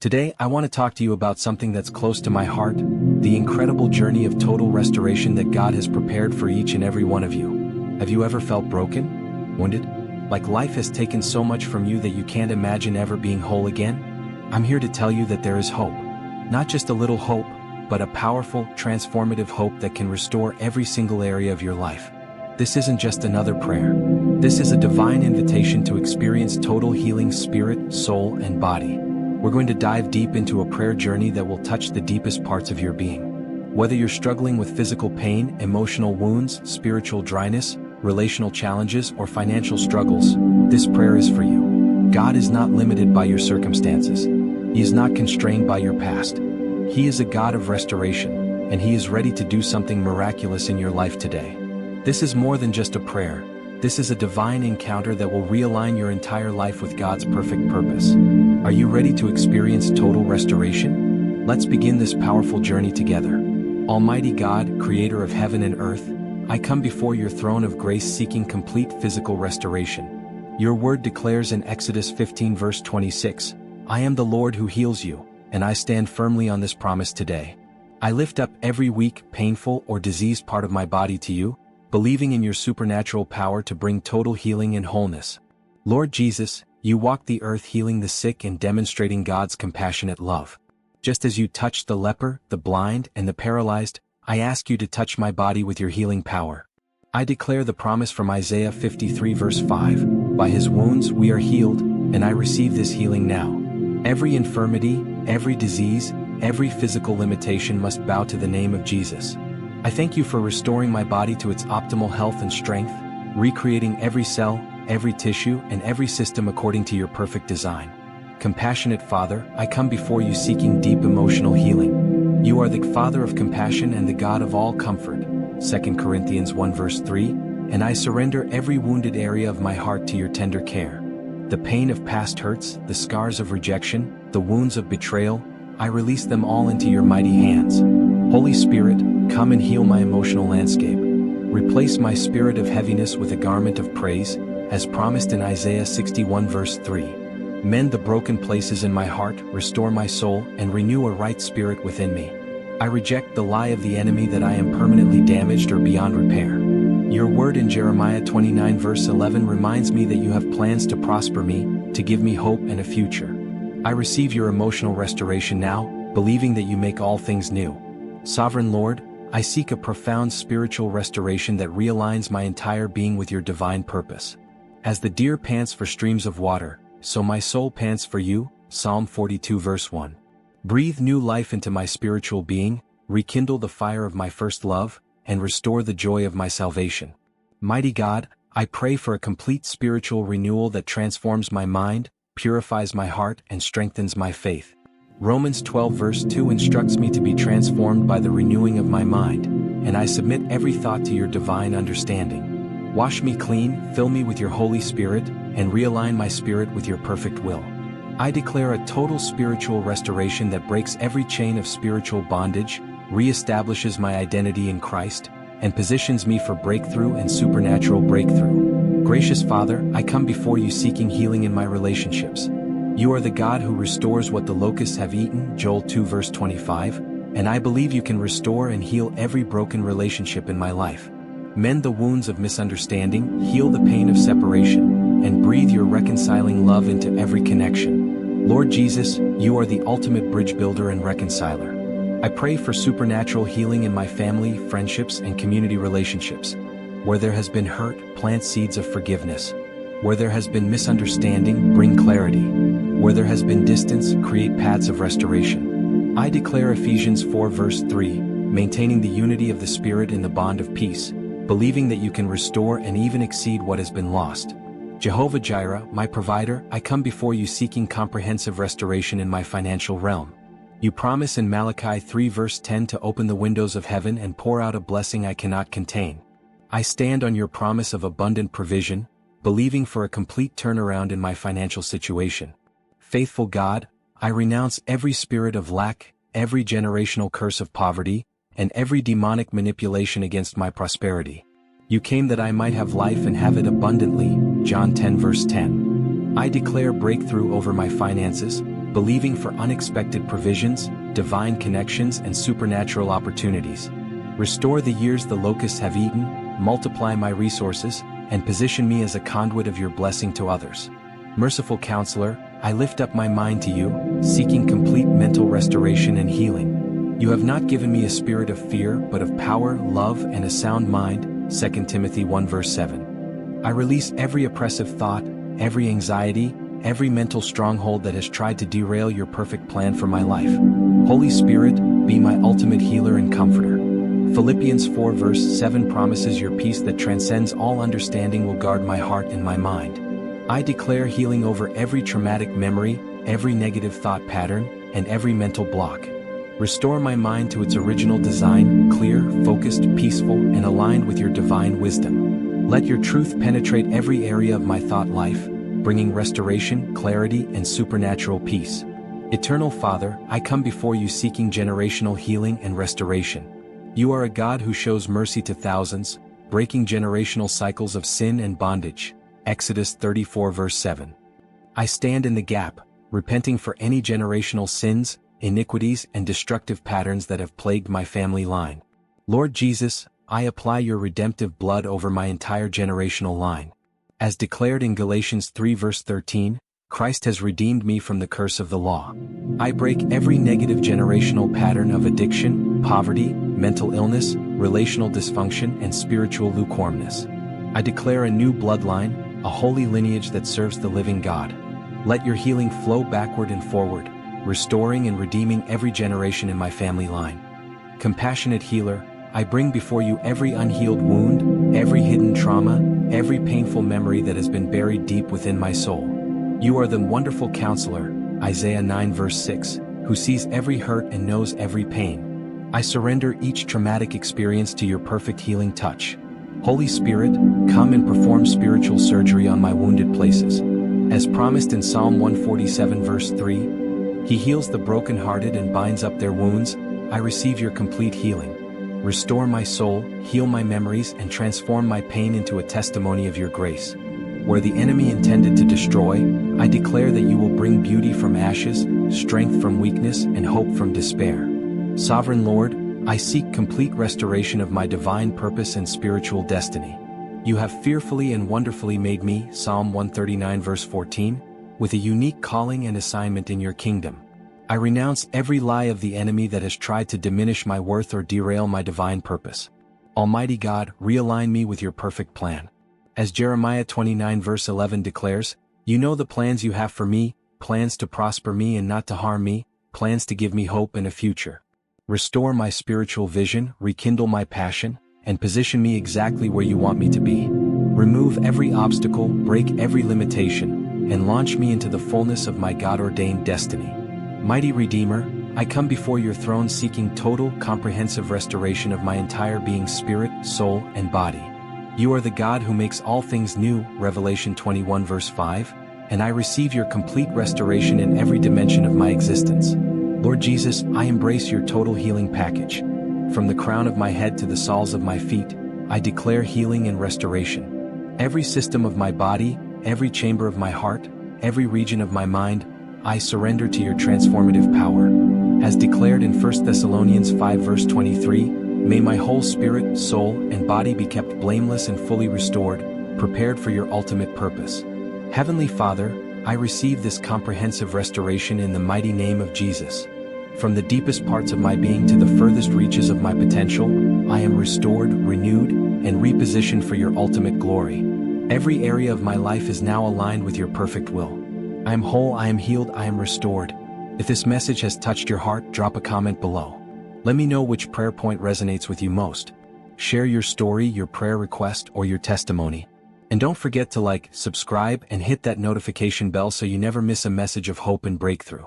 Today, I want to talk to you about something that's close to my heart, the incredible journey of total restoration that God has prepared for each and every one of you. Have you ever felt broken? Wounded? Like life has taken so much from you that you can't imagine ever being whole again? I'm here to tell you that there is hope. Not just a little hope, but a powerful, transformative hope that can restore every single area of your life. This isn't just another prayer. This is a divine invitation to experience total healing spirit, soul, and body. We're going to dive deep into a prayer journey that will touch the deepest parts of your being. Whether you're struggling with physical pain, emotional wounds, spiritual dryness, relational challenges, or financial struggles, this prayer is for you. God is not limited by your circumstances. He is not constrained by your past. He is a God of restoration, and He is ready to do something miraculous in your life today. This is more than just a prayer. This is a divine encounter that will realign your entire life with God's perfect purpose. Are you ready to experience total restoration? Let's begin this powerful journey together. Almighty God, creator of heaven and earth, I come before your throne of grace seeking complete physical restoration. Your word declares in Exodus 15 verse 26, I am the Lord who heals you, and I stand firmly on this promise today. I lift up every weak, painful, or diseased part of my body to you, believing in your supernatural power to bring total healing and wholeness. Lord Jesus, you walked the earth healing the sick and demonstrating God's compassionate love. Just as you touched the leper, the blind, and the paralyzed, I ask you to touch my body with your healing power. I declare the promise from Isaiah 53 verse 5, by his wounds we are healed, and I receive this healing now. Every infirmity, every disease, every physical limitation must bow to the name of Jesus. I thank you for restoring my body to its optimal health and strength, recreating every cell, every tissue, and every system according to your perfect design. Compassionate Father, I come before you seeking deep emotional healing. You are the Father of compassion and the God of all comfort, 2 Corinthians 1 verse 3, and I surrender every wounded area of my heart to your tender care. The pain of past hurts, the scars of rejection, the wounds of betrayal, I release them all into your mighty hands. Holy Spirit, come and heal my emotional landscape. Replace my spirit of heaviness with a garment of praise, as promised in Isaiah 61 verse 3. Mend the broken places in my heart, restore my soul, and renew a right spirit within me. I reject the lie of the enemy that I am permanently damaged or beyond repair. Your word in Jeremiah 29 verse 11 reminds me that you have plans to prosper me, to give me hope and a future. I receive your emotional restoration now, believing that you make all things new. Sovereign Lord, I seek a profound spiritual restoration that realigns my entire being with your divine purpose. As the deer pants for streams of water, so my soul pants for you, Psalm 42 verse 1. Breathe new life into my spiritual being, rekindle the fire of my first love, and restore the joy of my salvation. Mighty God, I pray for a complete spiritual renewal that transforms my mind, purifies my heart, and strengthens my faith. Romans 12 verse 2 instructs me to be transformed by the renewing of my mind, and I submit every thought to your divine understanding. Wash me clean, fill me with your Holy Spirit, and realign my spirit with your perfect will. I declare a total spiritual restoration that breaks every chain of spiritual bondage, reestablishes my identity in Christ, and positions me for breakthrough and supernatural breakthrough. Gracious Father, I come before you seeking healing in my relationships. You are the God who restores what the locusts have eaten, Joel 2 verse 25, and I believe you can restore and heal every broken relationship in my life. Mend the wounds of misunderstanding, heal the pain of separation, and breathe your reconciling love into every connection. Lord Jesus, you are the ultimate bridge builder and reconciler. I pray for supernatural healing in my family, friendships, and community relationships. Where there has been hurt, plant seeds of forgiveness. Where there has been misunderstanding, bring clarity. Where there has been distance, create paths of restoration. I declare Ephesians 4 verse 3, maintaining the unity of the Spirit in the bond of peace, believing that you can restore and even exceed what has been lost. Jehovah Jireh, my provider, I come before you seeking comprehensive restoration in my financial realm. You promise in Malachi 3 verse 10 to open the windows of heaven and pour out a blessing I cannot contain. I stand on your promise of abundant provision, believing for a complete turnaround in my financial situation. Faithful God, I renounce every spirit of lack, every generational curse of poverty, and every demonic manipulation against my prosperity. You came that I might have life and have it abundantly, John 10 verse 10. I declare breakthrough over my finances, believing for unexpected provisions, divine connections, and supernatural opportunities. Restore the years the locusts have eaten, multiply my resources, and position me as a conduit of your blessing to others. Merciful Counselor, I lift up my mind to you, seeking complete mental restoration and healing. You have not given me a spirit of fear, but of power, love, and a sound mind, 2 Timothy 1 verse 7. I release every oppressive thought, every anxiety, every mental stronghold that has tried to derail your perfect plan for my life. Holy Spirit, be my ultimate healer and comforter. Philippians 4 verse 7 promises your peace that transcends all understanding will guard my heart and my mind. I declare healing over every traumatic memory, every negative thought pattern, and every mental block. Restore my mind to its original design, clear, focused, peaceful, and aligned with your divine wisdom. Let your truth penetrate every area of my thought life, bringing restoration, clarity, and supernatural peace. Eternal Father, I come before you seeking generational healing and restoration. You are a God who shows mercy to thousands, breaking generational cycles of sin and bondage. Exodus 34 verse 7. I stand in the gap, repenting for any generational sins, iniquities, and destructive patterns that have plagued my family line. Lord Jesus, I apply your redemptive blood over my entire generational line. As declared in Galatians 3 verse 13, Christ has redeemed me from the curse of the law. I break every negative generational pattern of addiction, poverty, mental illness, relational dysfunction, and spiritual lukewarmness. I declare a new bloodline, a holy lineage that serves the living God. Let your healing flow backward and forward, restoring and redeeming every generation in my family line. Compassionate healer, I bring before you every unhealed wound, every hidden trauma, every painful memory that has been buried deep within my soul. You are the wonderful Counselor, Isaiah 9 verse 6, who sees every hurt and knows every pain. I surrender each traumatic experience to your perfect healing touch. Holy Spirit, come and perform spiritual surgery on my wounded places. As promised in Psalm 147 verse 3, He heals the brokenhearted and binds up their wounds. I receive your complete healing. Restore my soul, heal my memories, and transform my pain into a testimony of your grace. Where the enemy intended to destroy, I declare that you will bring beauty from ashes, strength from weakness, and hope from despair. Sovereign Lord, I seek complete restoration of my divine purpose and spiritual destiny. You have fearfully and wonderfully made me, Psalm 139 verse 14, with a unique calling and assignment in your kingdom. I renounce every lie of the enemy that has tried to diminish my worth or derail my divine purpose. Almighty God, realign me with your perfect plan. As Jeremiah 29 verse 11 declares, you know the plans you have for me, plans to prosper me and not to harm me, plans to give me hope and a future. Restore my spiritual vision, rekindle my passion, and position me exactly where you want me to be. Remove every obstacle, break every limitation, and launch me into the fullness of my God-ordained destiny. Mighty Redeemer, I come before your throne seeking total, comprehensive restoration of my entire being, spirit, soul, and body. You are the God who makes all things new, Revelation 21 verse 5, and I receive your complete restoration in every dimension of my existence. Lord Jesus, I embrace your total healing package. From the crown of my head to the soles of my feet, I declare healing and restoration. Every system of my body, every chamber of my heart, every region of my mind, I surrender to your transformative power. As declared in 1 Thessalonians 5 verse 23, may my whole spirit, soul, and body be kept blameless and fully restored, prepared for your ultimate purpose. Heavenly Father, I receive this comprehensive restoration in the mighty name of Jesus. From the deepest parts of my being to the furthest reaches of my potential, I am restored, renewed, and repositioned for your ultimate glory. Every area of my life is now aligned with your perfect will. I am whole, I am healed, I am restored. If this message has touched your heart, drop a comment below. Let me know which prayer point resonates with you most. Share your story, your prayer request, or your testimony. And don't forget to like, subscribe, and hit that notification bell so you never miss a message of hope and breakthrough.